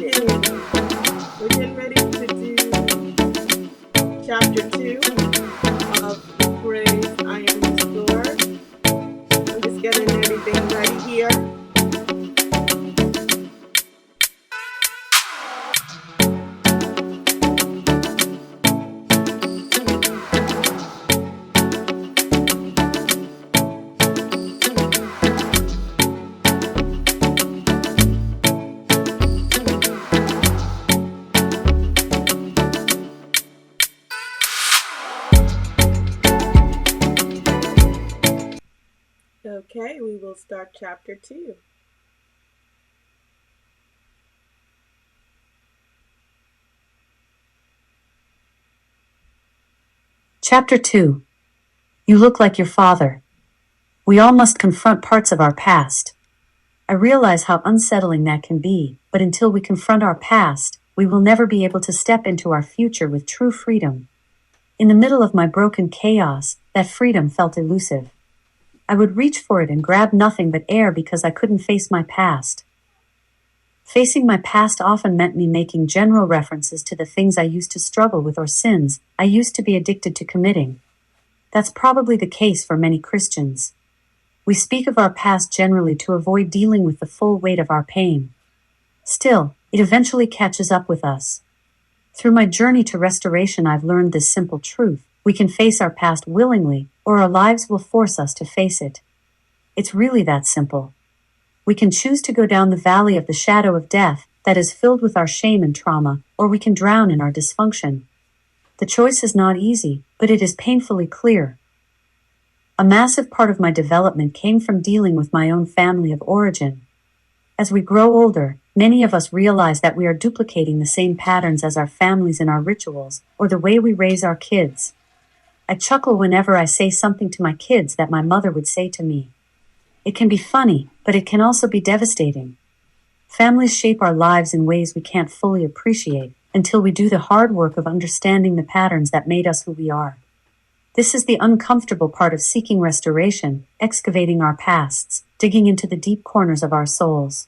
We're getting ready to do chapter 2 of Lecrae's Iron Restored. I'm just getting everything ready here. Okay, we will start chapter 2. Chapter 2. You look like your father. We all must confront parts of our past. I realize how unsettling that can be, but until we confront our past, we will never be able to step into our future with true freedom. In the middle of my broken chaos, that freedom felt elusive. I would reach for it and grab nothing but air because I couldn't face my past. Facing my past often meant me making general references to the things I used to struggle with or sins I used to be addicted to committing. That's probably the case for many Christians. We speak of our past generally to avoid dealing with the full weight of our pain. Still, it eventually catches up with us. Through my journey to restoration, I've learned this simple truth: we can face our past willingly, or our lives will force us to face it. It's really that simple. We can choose to go down the valley of the shadow of death that is filled with our shame and trauma, or we can drown in our dysfunction. The choice is not easy, but it is painfully clear. A massive part of my development came from dealing with my own family of origin. As we grow older, many of us realize that we are duplicating the same patterns as our families in our rituals, or the way we raise our kids. I chuckle whenever I say something to my kids that my mother would say to me. It can be funny, but it can also be devastating. Families shape our lives in ways we can't fully appreciate until we do the hard work of understanding the patterns that made us who we are. This is the uncomfortable part of seeking restoration, excavating our pasts, digging into the deep corners of our souls.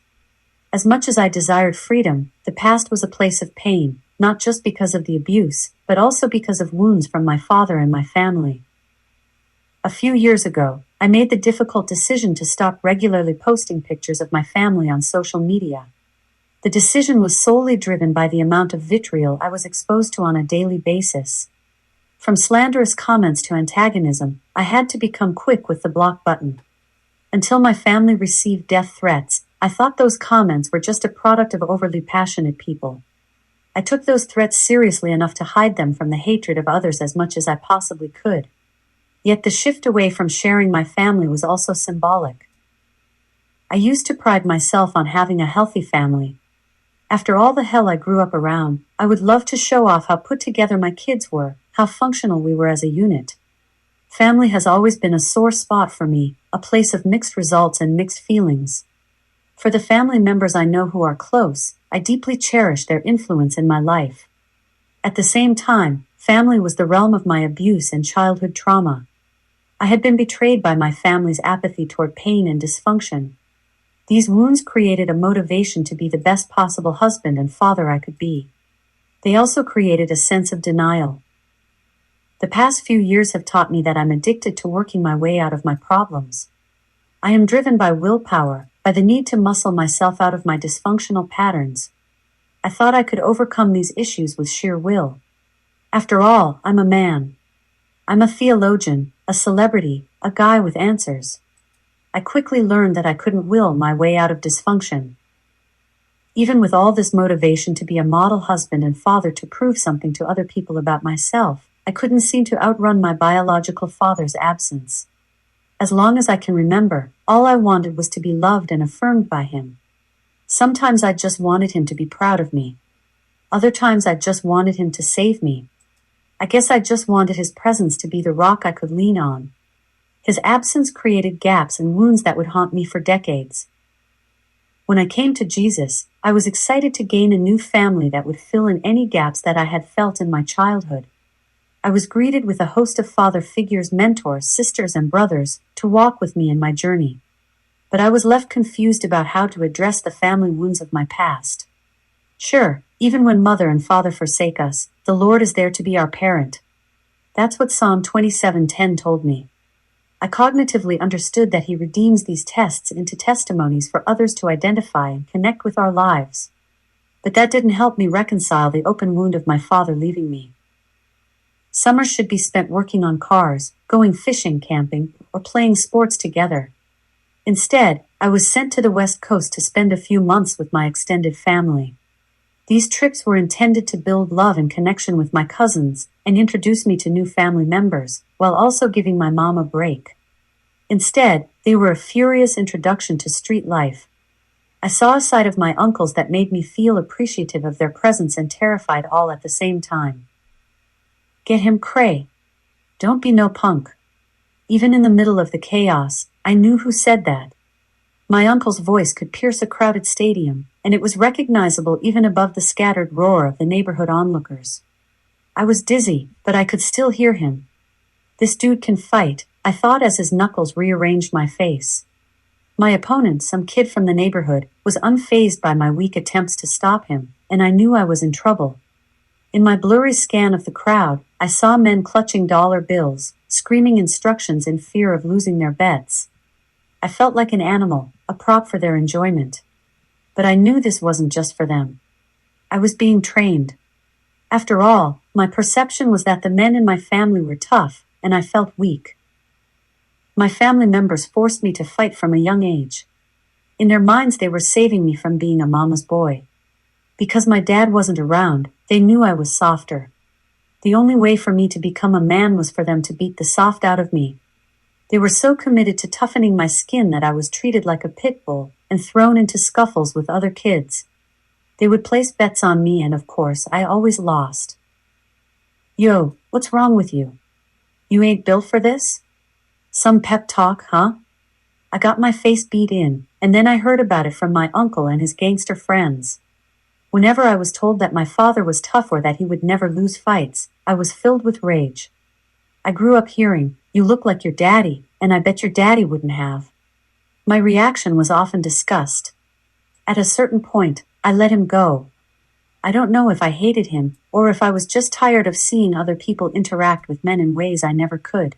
As much as I desired freedom, the past was a place of pain, not just because of the abuse, but also because of wounds from my father and my family. A few years ago, I made the difficult decision to stop regularly posting pictures of my family on social media. The decision was solely driven by the amount of vitriol I was exposed to on a daily basis. From slanderous comments to antagonism, I had to become quick with the block button. Until my family received death threats, I thought those comments were just a product of overly passionate people. I took those threats seriously enough to hide them from the hatred of others as much as I possibly could. Yet the shift away from sharing my family was also symbolic. I used to pride myself on having a healthy family. After all the hell I grew up around, I would love to show off how put together my kids were, how functional we were as a unit. Family has always been a sore spot for me, a place of mixed results and mixed feelings. For the family members I know who are close, I deeply cherish their influence in my life. At the same time, family was the realm of my abuse and childhood trauma. I had been betrayed by my family's apathy toward pain and dysfunction. These wounds created a motivation to be the best possible husband and father I could be. They also created a sense of denial. The past few years have taught me that I'm addicted to working my way out of my problems. I am driven by willpower, by the need to muscle myself out of my dysfunctional patterns. I thought I could overcome these issues with sheer will. After all, I'm a man. I'm a theologian, a celebrity, a guy with answers. I quickly learned that I couldn't will my way out of dysfunction. Even with all this motivation to be a model husband and father to prove something to other people about myself, I couldn't seem to outrun my biological father's absence. As long as I can remember, all I wanted was to be loved and affirmed by him. Sometimes I just wanted him to be proud of me. Other times I just wanted him to save me. I guess I just wanted his presence to be the rock I could lean on. His absence created gaps and wounds that would haunt me for decades. When I came to Jesus, I was excited to gain a new family that would fill in any gaps that I had felt in my childhood. I was greeted with a host of father figures, mentors, sisters, and brothers to walk with me in my journey. But I was left confused about how to address the family wounds of my past. Sure, even when mother and father forsake us, the Lord is there to be our parent. That's what Psalm 27:10 told me. I cognitively understood that he redeems these tests into testimonies for others to identify and connect with our lives. But that didn't help me reconcile the open wound of my father leaving me. Summers should be spent working on cars, going fishing, camping, or playing sports together. Instead, I was sent to the West Coast to spend a few months with my extended family. These trips were intended to build love and connection with my cousins and introduce me to new family members, while also giving my mom a break. Instead, they were a furious introduction to street life. I saw a side of my uncles that made me feel appreciative of their presence and terrified all at the same time. Get him, Cray. Don't be no punk. Even in the middle of the chaos, I knew who said that. My uncle's voice could pierce a crowded stadium, and it was recognizable even above the scattered roar of the neighborhood onlookers. I was dizzy, but I could still hear him. This dude can fight, I thought as his knuckles rearranged my face. My opponent, some kid from the neighborhood, was unfazed by my weak attempts to stop him, and I knew I was in trouble. In my blurry scan of the crowd, I saw men clutching dollar bills, screaming instructions in fear of losing their bets. I felt like an animal, a prop for their enjoyment. But I knew this wasn't just for them. I was being trained. After all, my perception was that the men in my family were tough, and I felt weak. My family members forced me to fight from a young age. In their minds, they were saving me from being a mama's boy. Because my dad wasn't around, they knew I was softer. The only way for me to become a man was for them to beat the soft out of me. They were so committed to toughening my skin that I was treated like a pit bull and thrown into scuffles with other kids. They would place bets on me, and of course, I always lost. Yo, what's wrong with you? You ain't built for this? Some pep talk, huh? I got my face beat in, and then I heard about it from my uncle and his gangster friends. Whenever I was told that my father was tough or that he would never lose fights, I was filled with rage. I grew up hearing, "You look like your daddy," and I bet your daddy wouldn't have. My reaction was often disgust. At a certain point, I let him go. I don't know if I hated him or if I was just tired of seeing other people interact with men in ways I never could.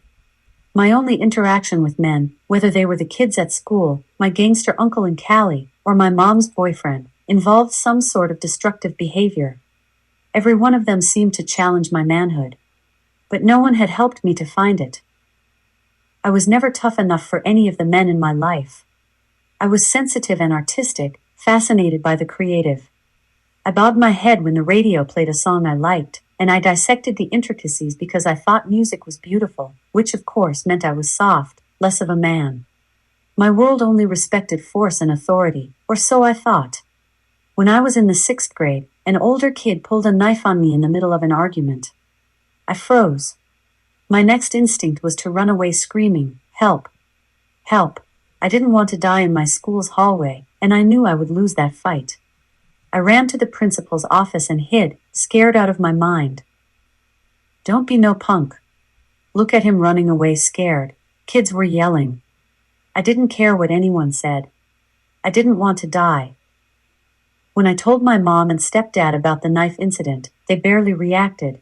My only interaction with men, whether they were the kids at school, my gangster uncle in Cali, or my mom's boyfriend, involved some sort of destructive behavior. Every one of them seemed to challenge my manhood. But no one had helped me to find it. I was never tough enough for any of the men in my life. I was sensitive and artistic, fascinated by the creative. I bowed my head when the radio played a song I liked, and I dissected the intricacies because I thought music was beautiful, which of course meant I was soft, less of a man. My world only respected force and authority, or so I thought. When I was in the 6th grade, an older kid pulled a knife on me in the middle of an argument. I froze. My next instinct was to run away screaming, "Help! Help!" I didn't want to die in my school's hallway, and I knew I would lose that fight. I ran to the principal's office and hid, scared out of my mind. Don't be no punk. Look at him running away scared. Kids were yelling. I didn't care what anyone said. I didn't want to die. When I told my mom and stepdad about the knife incident, they barely reacted.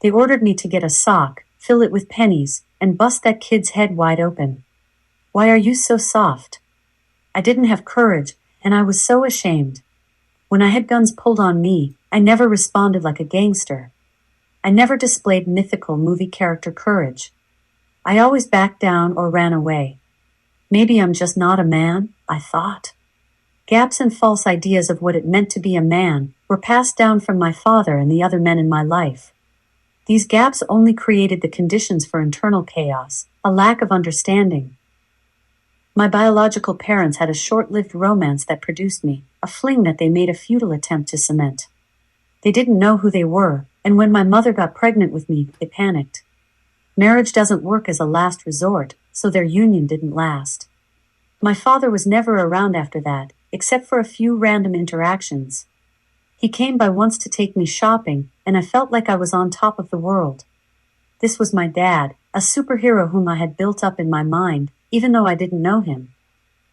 They ordered me to get a sock, fill it with pennies, and bust that kid's head wide open. Why are you so soft? I didn't have courage, and I was so ashamed. When I had guns pulled on me, I never responded like a gangster. I never displayed mythical movie character courage. I always backed down or ran away. Maybe I'm just not a man, I thought. Gaps and false ideas of what it meant to be a man were passed down from my father and the other men in my life. These gaps only created the conditions for internal chaos, a lack of understanding. My biological parents had a short-lived romance that produced me, a fling that they made a futile attempt to cement. They didn't know who they were, and when my mother got pregnant with me, they panicked. Marriage doesn't work as a last resort, so their union didn't last. My father was never around after that, except for a few random interactions. He came by once to take me shopping, and I felt like I was on top of the world. This was my dad, a superhero whom I had built up in my mind, even though I didn't know him.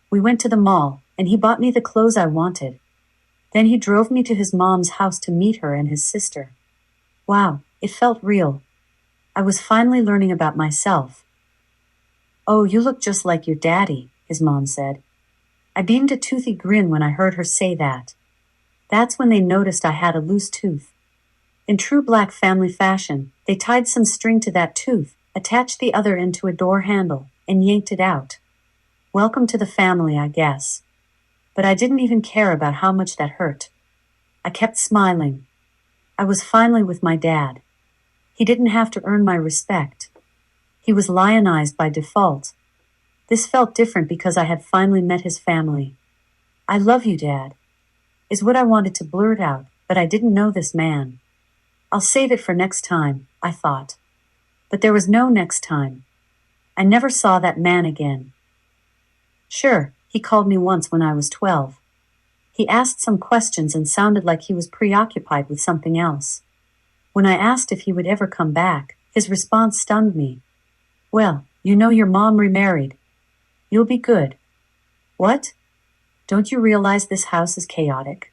We went to the mall, and he bought me the clothes I wanted. Then he drove me to his mom's house to meet her and his sister. Wow, it felt real. I was finally learning about myself. "Oh, you look just like your daddy," his mom said. I beamed a toothy grin when I heard her say that. That's when they noticed I had a loose tooth. In true Black family fashion, they tied some string to that tooth, attached the other end to a door handle, and yanked it out. Welcome to the family, I guess. But I didn't even care about how much that hurt. I kept smiling. I was finally with my dad. He didn't have to earn my respect. He was lionized by default. This felt different because I had finally met his family. "I love you, Dad," is what I wanted to blurt out, but I didn't know this man. I'll save it for next time, I thought. But there was no next time. I never saw that man again. Sure, he called me once when I was 12. He asked some questions and sounded like he was preoccupied with something else. When I asked if he would ever come back, his response stunned me. "Well, you know your mom remarried. You'll be good." What? Don't you realize this house is chaotic?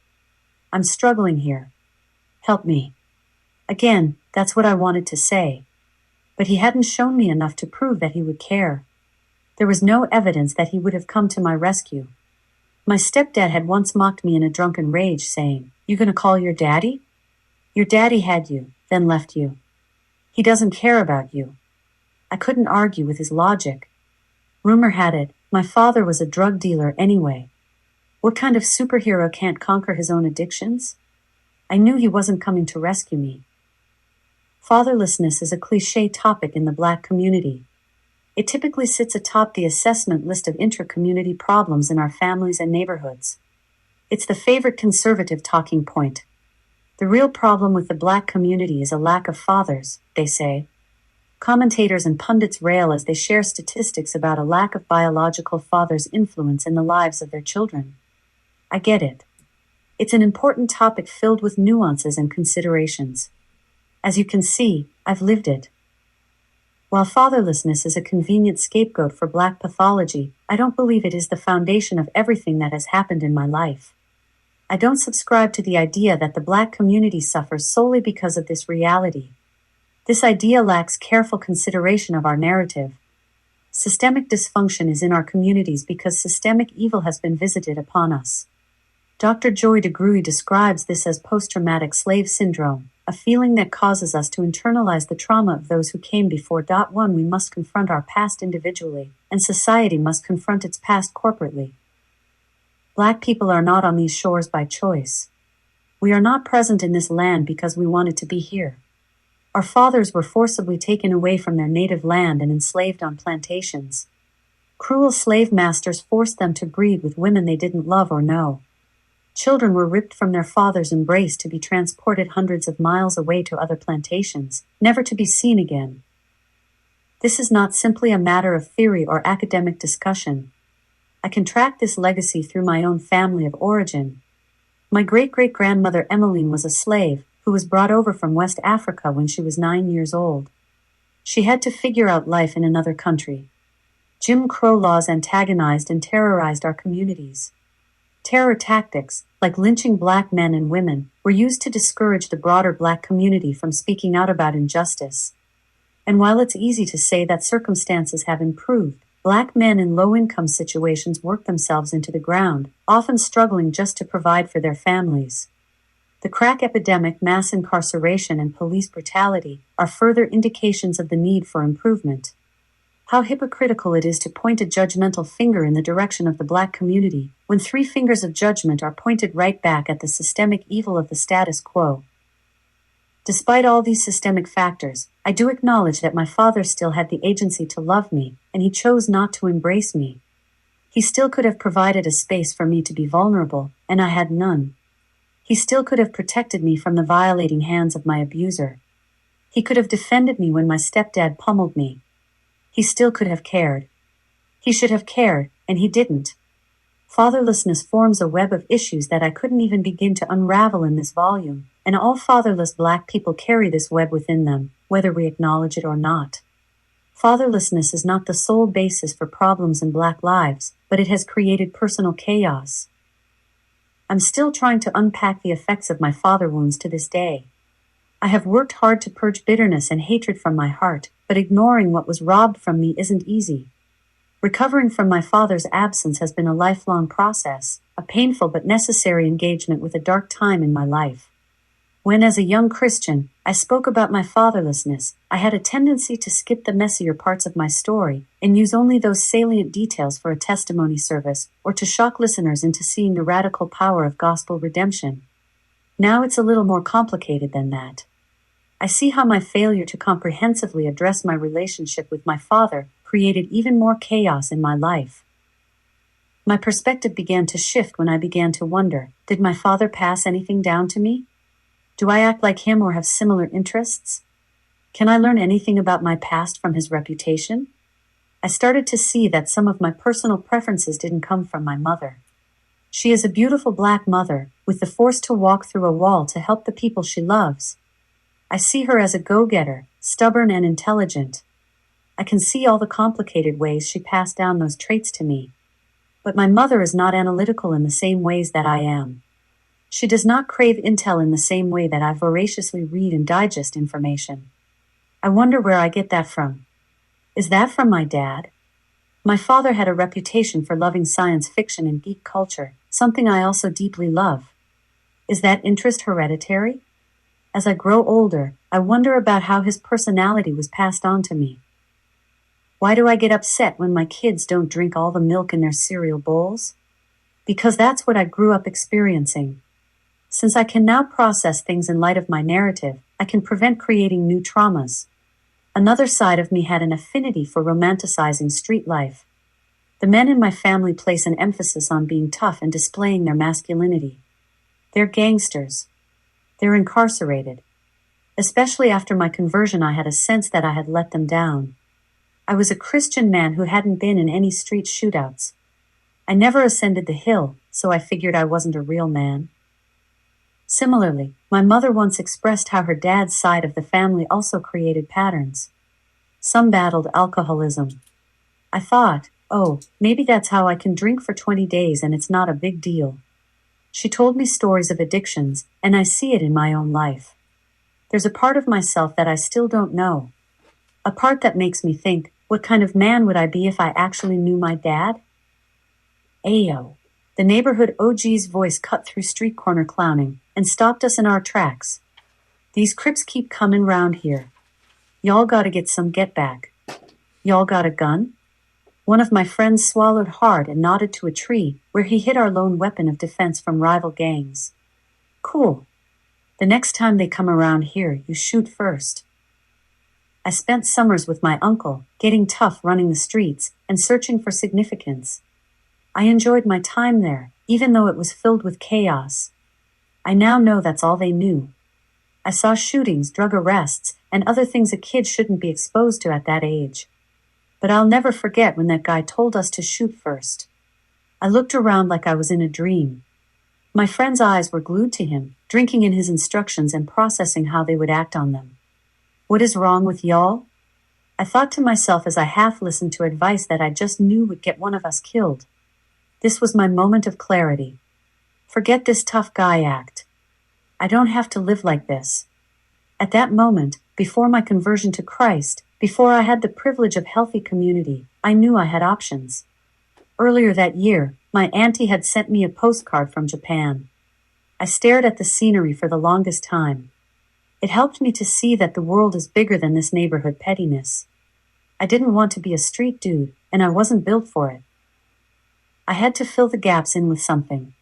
I'm struggling here. Help me. Again, that's what I wanted to say. But he hadn't shown me enough to prove that he would care. There was no evidence that he would have come to my rescue. My stepdad had once mocked me in a drunken rage, saying, "You gonna call your daddy? Your daddy had you, then left you. He doesn't care about you." I couldn't argue with his logic. Rumor had it, my father was a drug dealer anyway. What kind of superhero can't conquer his own addictions? I knew he wasn't coming to rescue me. Fatherlessness is a cliché topic in the Black community. It typically sits atop the assessment list of intra-community problems in our families and neighborhoods. It's the favorite conservative talking point. The real problem with the Black community is a lack of fathers, they say. Commentators and pundits rail as they share statistics about a lack of biological fathers' influence in the lives of their children. I get it. It's an important topic filled with nuances and considerations. As you can see, I've lived it. While fatherlessness is a convenient scapegoat for Black pathology, I don't believe it is the foundation of everything that has happened in my life. I don't subscribe to the idea that the Black community suffers solely because of this reality. This idea lacks careful consideration of our narrative. Systemic dysfunction is in our communities because systemic evil has been visited upon us. Dr. Joy DeGruy describes this as post-traumatic slave syndrome, a feeling that causes us to internalize the trauma of those who came before. 1. We must confront our past individually, and society must confront its past corporately. Black people are not on these shores by choice. We are not present in this land because we wanted to be here. Our fathers were forcibly taken away from their native land and enslaved on plantations. Cruel slave masters forced them to breed with women they didn't love or know. Children were ripped from their father's embrace to be transported hundreds of miles away to other plantations, never to be seen again. This is not simply a matter of theory or academic discussion. I can track this legacy through my own family of origin. My great-great-grandmother Emmeline was a slave who was brought over from West Africa when she was 9 years old. She had to figure out life in another country. Jim Crow laws antagonized and terrorized our communities. Terror tactics, like lynching Black men and women, were used to discourage the broader Black community from speaking out about injustice. And while it's easy to say that circumstances have improved, Black men in low-income situations work themselves into the ground, often struggling just to provide for their families. The crack epidemic, mass incarceration, and police brutality are further indications of the need for improvement. How hypocritical it is to point a judgmental finger in the direction of the Black community, when 3 fingers of judgment are pointed right back at the systemic evil of the status quo. Despite all these systemic factors, I do acknowledge that my father still had the agency to love me, and he chose not to embrace me. He still could have provided a space for me to be vulnerable, and I had none. He still could have protected me from the violating hands of my abuser. He could have defended me when my stepdad pummeled me. He still could have cared. He should have cared, and he didn't. Fatherlessness forms a web of issues that I couldn't even begin to unravel in this volume, and all fatherless Black people carry this web within them, whether we acknowledge it or not. Fatherlessness is not the sole basis for problems in Black lives, but it has created personal chaos. I'm still trying to unpack the effects of my father wounds to this day. I have worked hard to purge bitterness and hatred from my heart, but ignoring what was robbed from me isn't easy. Recovering from my father's absence has been a lifelong process, a painful but necessary engagement with a dark time in my life. When, as a young Christian, I spoke about my fatherlessness, I had a tendency to skip the messier parts of my story and use only those salient details for a testimony service or to shock listeners into seeing the radical power of gospel redemption. Now it's a little more complicated than that. I see how my failure to comprehensively address my relationship with my father created even more chaos in my life. My perspective began to shift when I began to wonder, did my father pass anything down to me? Do I act like him or have similar interests? Can I learn anything about my past from his reputation? I started to see that some of my personal preferences didn't come from my mother. She is a beautiful black mother, with the force to walk through a wall to help the people she loves. I see her as a go-getter, stubborn and intelligent. I can see all the complicated ways she passed down those traits to me. But my mother is not analytical in the same ways that I am. She does not crave intel in the same way that I voraciously read and digest information. I wonder where I get that from. Is that from my dad? My father had a reputation for loving science fiction and geek culture, something I also deeply love. Is that interest hereditary? As I grow older, I wonder about how his personality was passed on to me. Why do I get upset when my kids don't drink all the milk in their cereal bowls? Because that's what I grew up experiencing. Since I can now process things in light of my narrative, I can prevent creating new traumas. Another side of me had an affinity for romanticizing street life. The men in my family place an emphasis on being tough and displaying their masculinity. They're gangsters. They're incarcerated. Especially after my conversion, I had a sense that I had let them down. I was a Christian man who hadn't been in any street shootouts. I never ascended the hill, so I figured I wasn't a real man. Similarly, my mother once expressed how her dad's side of the family also created patterns. Some battled alcoholism. I thought, oh, maybe that's how I can drink for 20 days and it's not a big deal. She told me stories of addictions, and I see it in my own life. There's a part of myself that I still don't know. A part that makes me think, what kind of man would I be if I actually knew my dad? Ayo. The neighborhood OG's voice cut through street corner clowning and stopped us in our tracks. These Crips keep coming round here. Y'all gotta get some get back. Y'all got a gun? One of my friends swallowed hard and nodded to a tree where he hid our lone weapon of defense from rival gangs. Cool. The next time they come around here, you shoot first. I spent summers with my uncle, getting tough running the streets and searching for significance. I enjoyed my time there, even though it was filled with chaos. I now know that's all they knew. I saw shootings, drug arrests, and other things a kid shouldn't be exposed to at that age. But I'll never forget when that guy told us to shoot first. I looked around like I was in a dream. My friends' eyes were glued to him, drinking in his instructions and processing how they would act on them. What is wrong with y'all? I thought to myself as I half listened to advice that I just knew would get one of us killed. This was my moment of clarity. Forget this tough guy act. I don't have to live like this. At that moment, before my conversion to Christ, before I had the privilege of healthy community, I knew I had options. Earlier that year, my auntie had sent me a postcard from Japan. I stared at the scenery for the longest time. It helped me to see that the world is bigger than this neighborhood pettiness. I didn't want to be a street dude, and I wasn't built for it. I had to fill the gaps in with something.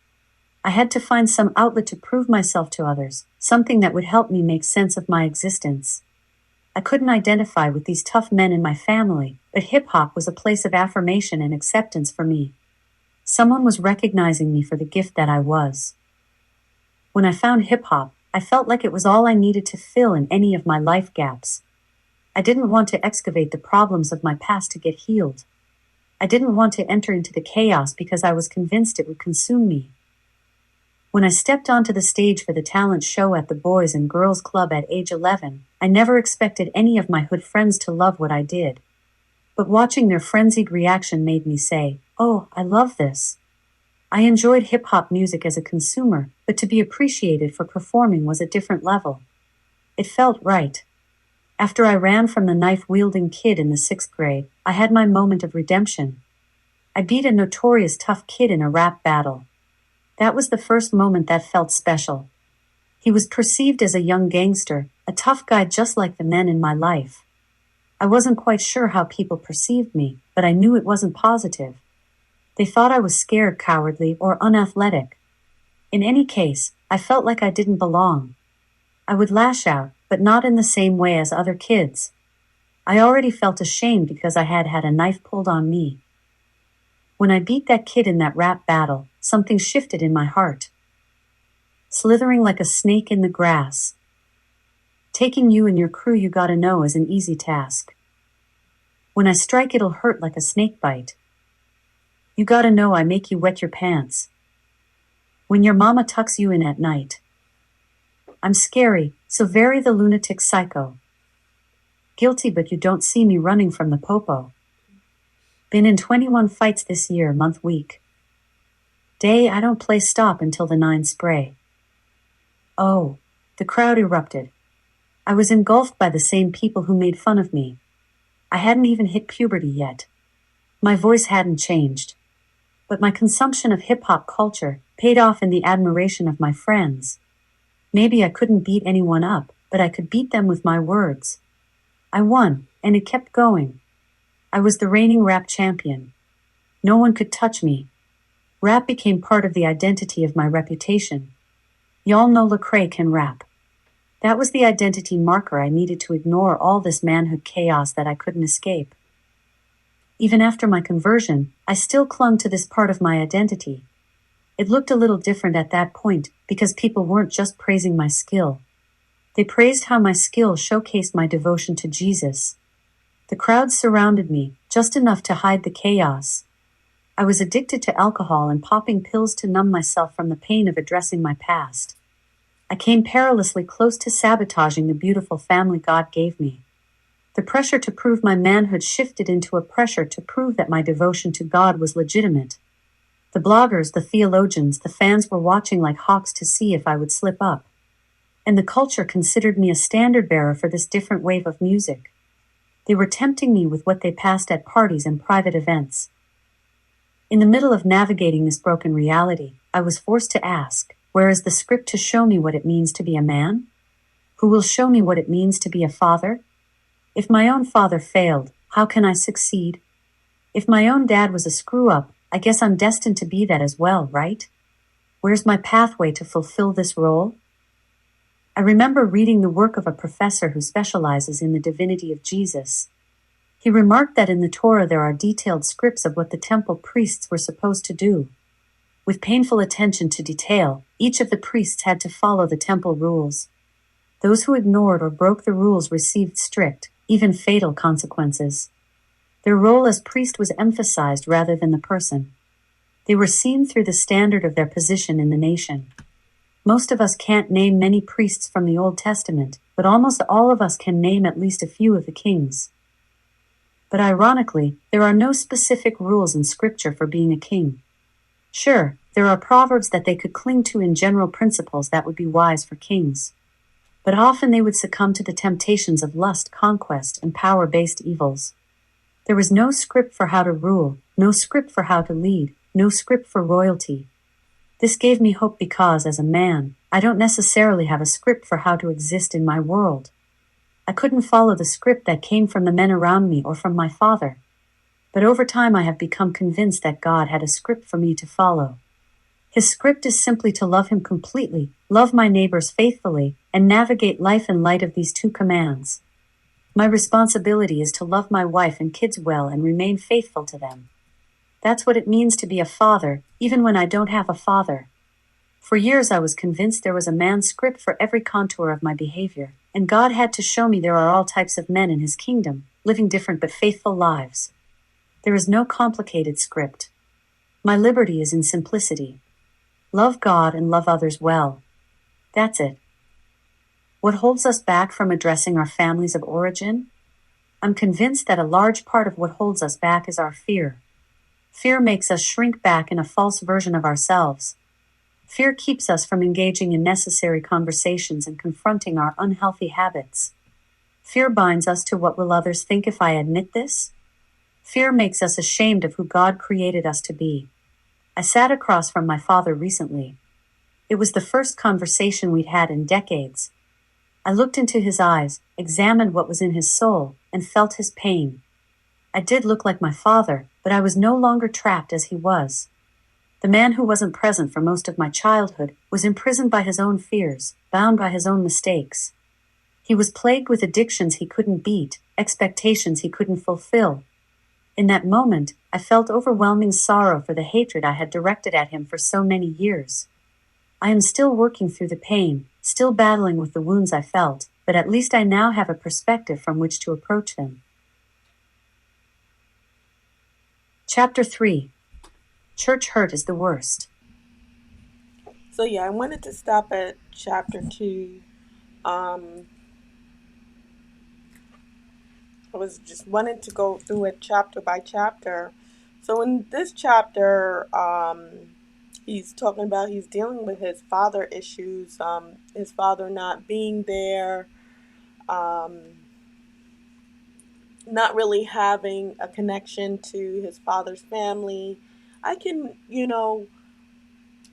I had to find some outlet to prove myself to others, something that would help me make sense of my existence. I couldn't identify with these tough men in my family, but hip-hop was a place of affirmation and acceptance for me. Someone was recognizing me for the gift that I was. When I found hip-hop, I felt like it was all I needed to fill in any of my life gaps. I didn't want to excavate the problems of my past to get healed. I didn't want to enter into the chaos because I was convinced it would consume me. When I stepped onto the stage for the talent show at the Boys and Girls Club at age 11, I never expected any of my hood friends to love what I did. But watching their frenzied reaction made me say, "Oh, I love this." I enjoyed hip-hop music as a consumer, but to be appreciated for performing was a different level. It felt right. After I ran from the knife-wielding kid in the 6th grade, I had my moment of redemption. I beat a notorious tough kid in a rap battle. That was the first moment that felt special. He was perceived as a young gangster, a tough guy just like the men in my life. I wasn't quite sure how people perceived me, but I knew it wasn't positive. They thought I was scared, cowardly, or unathletic. In any case, I felt like I didn't belong. I would lash out, but not in the same way as other kids. I already felt ashamed because I had had a knife pulled on me. When I beat that kid in that rap battle, something shifted in my heart. Slithering like a snake in the grass. Taking you and your crew you gotta know is an easy task. When I strike it'll hurt like a snake bite. You gotta know I make you wet your pants. When your mama tucks you in at night. I'm scary, so very the lunatic psycho. Guilty but you don't see me running from the popo. Been in 21 fights this year, month, week. Day I don't play stop until the 9 spray. Oh, the crowd erupted. I was engulfed by the same people who made fun of me. I hadn't even hit puberty yet. My voice hadn't changed. But my consumption of hip-hop culture paid off in the admiration of my friends. Maybe I couldn't beat anyone up, but I could beat them with my words. I won, and it kept going. I was the reigning rap champion. No one could touch me. Rap became part of the identity of my reputation. Y'all know Lecrae can rap. That was the identity marker I needed to ignore all this manhood chaos that I couldn't escape. Even after my conversion, I still clung to this part of my identity. It looked a little different at that point because people weren't just praising my skill. They praised how my skill showcased my devotion to Jesus. The crowd surrounded me, just enough to hide the chaos. I was addicted to alcohol and popping pills to numb myself from the pain of addressing my past. I came perilously close to sabotaging the beautiful family God gave me. The pressure to prove my manhood shifted into a pressure to prove that my devotion to God was legitimate. The bloggers, the theologians, the fans were watching like hawks to see if I would slip up. And the culture considered me a standard bearer for this different wave of music. They were tempting me with what they passed at parties and private events. In the middle of navigating this broken reality, I was forced to ask, where is the script to show me what it means to be a man? Who will show me what it means to be a father? If my own father failed, how can I succeed? If my own dad was a screw-up, I guess I'm destined to be that as well, right? Where's my pathway to fulfill this role? I remember reading the work of a professor who specializes in the divinity of Jesus. He remarked that in the Torah there are detailed scripts of what the temple priests were supposed to do. With painful attention to detail, each of the priests had to follow the temple rules. Those who ignored or broke the rules received strict, even fatal consequences. Their role as priest was emphasized rather than the person. They were seen through the standard of their position in the nation. Most of us can't name many priests from the Old Testament, but almost all of us can name at least a few of the kings. But ironically, there are no specific rules in Scripture for being a king. Sure, there are proverbs that they could cling to in general principles that would be wise for kings. But often they would succumb to the temptations of lust, conquest, and power-based evils. There was no script for how to rule, no script for how to lead, no script for royalty. This gave me hope because, as a man, I don't necessarily have a script for how to exist in my world. I couldn't follow the script that came from the men around me or from my father. But over time I have become convinced that God had a script for me to follow. His script is simply to love him completely, love my neighbors faithfully, and navigate life in light of these two commands. My responsibility is to love my wife and kids well and remain faithful to them. That's what it means to be a father, even when I don't have a father. For years I was convinced there was a man's script for every contour of my behavior, and God had to show me there are all types of men in his kingdom, living different but faithful lives. There is no complicated script. My liberty is in simplicity. Love God and love others well. That's it. What holds us back from addressing our families of origin? I'm convinced that a large part of what holds us back is our fear. Fear makes us shrink back in a false version of ourselves. Fear keeps us from engaging in necessary conversations and confronting our unhealthy habits. Fear binds us to what will others think if I admit this? Fear makes us ashamed of who God created us to be. I sat across from my father recently. It was the first conversation we'd had in decades. I looked into his eyes, examined what was in his soul, and felt his pain. I did look like my father, but I was no longer trapped as he was. The man who wasn't present for most of my childhood was imprisoned by his own fears, bound by his own mistakes. He was plagued with addictions he couldn't beat, expectations he couldn't fulfill. In that moment, I felt overwhelming sorrow for the hatred I had directed at him for so many years. I am still working through the pain, still battling with the wounds I felt, but at least I now have a perspective from which to approach them. Chapter 3. Church hurt is the worst. So yeah, I wanted to stop at chapter 2. I was just wanting to go through it chapter by chapter. So in this chapter, he's talking about he's dealing with his father issues, his father not being there, not really having a connection to his father's family. I can,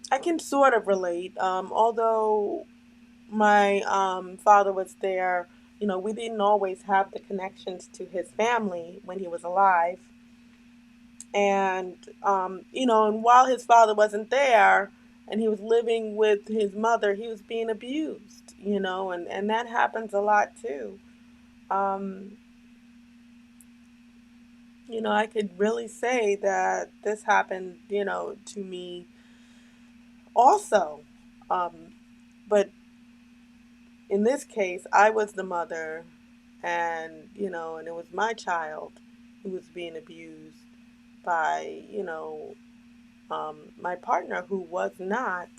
I can sort of relate. Although my father was there, we didn't always have the connections to his family when he was alive. And, and while his father wasn't there and he was living with his mother, he was being abused, and that happens a lot too. Um, I could really say that this happened, to me also. But in this case, I was the mother, and it was my child who was being abused by, my partner who was not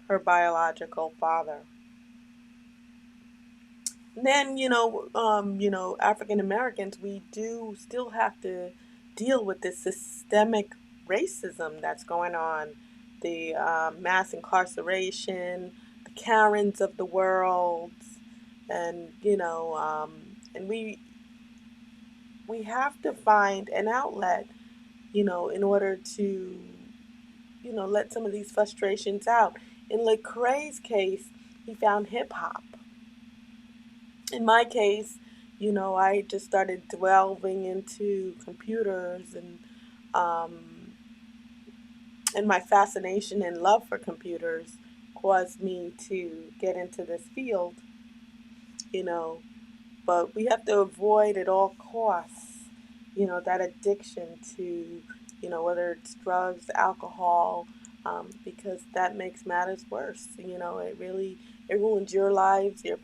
her biological father. And then, African Americans, we do still have to deal with this systemic racism that's going on, the mass incarceration, the Karens of the world, and and we have to find an outlet, in order to, let some of these frustrations out. In Lecrae's case, he found hip hop. In my case, I just started delving into computers, um, and my fascination and love for computers caused me to get into this field, you know. But we have to avoid at all costs, that addiction to, whether it's drugs, alcohol, because that makes matters worse. It ruins your lives, your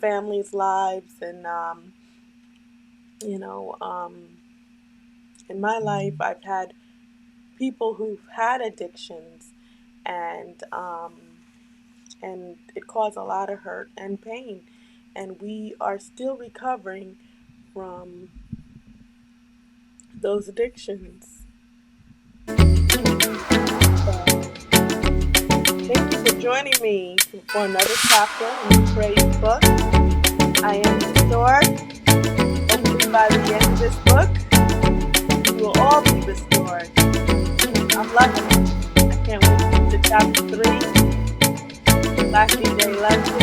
family's lives, and you know, um, in my life, I've had people who've had addictions, and um, and it caused a lot of hurt and pain, and we are still recovering from those addictions. So, thank you for joining me for another chapter in Lecrae's book. I am restored. Hopefully, by the end of this book, we will all be restored. I'm loving it. I can't wait to get to chapter 3. Last DJ loves it.